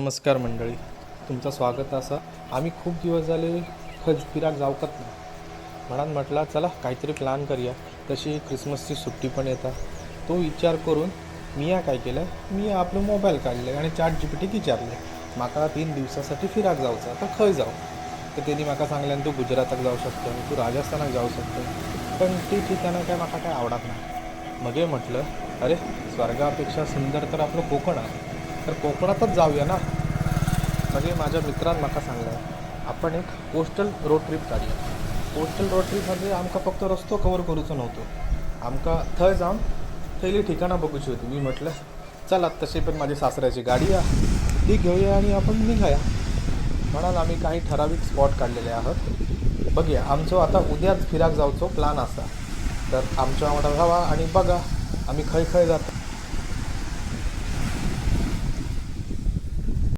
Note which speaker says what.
Speaker 1: नमस्कार मंडळी, तुमचं स्वागत असा. आम्ही खूप दिवस झाले खज फिराक जावकत नाही म्हणून म्हटलं चला काहीतरी प्लॅन करूया. तशी क्रिसमसची सुट्टी पण येतात. तो विचार करून मी काय केलं, मी आपलं मोबाईल काढले आणि ChatGPT विचारले माका 3 दिवसासाठी फिराक जाऊचा तर खंय जाऊ. तर त्यांनी माका सांगल्यान तू गुजराताक जाऊ शकतो, तू राजस्थानाक जाऊ शकतो, पण ती ठिकाणं काय माका काय आवडत नाही. मगे म्हटलं अरे स्वर्गापेक्षा सुंदर तर आपलं कोकण आहे, तर कोकणातच जाऊया ना. मगे माझ्या मित्रांनी माका सांगलं आपण एक कोस्टल रोड ट्रिप काढूया. कोस्टल रोड ट्रिपमध्ये आमका फक्त रस्तो कवर करूचो नव्हतो, आमका थंय जाऊन थंयली ठिकाणं बघूची होती. मी म्हटलं चला तशी पण माझी सासऱ्याची गाडी आहे ती घेऊया आणि आपण निघाया. म्हणून आम्ही काही ठराविक स्पॉट काढलेले आहोत. बघूया आमचो आता उद्याच फिराक जाऊचो प्लॅन असा, तर आमच्या वांगडा राहा आणि बघा आम्ही खंय खंय जाता.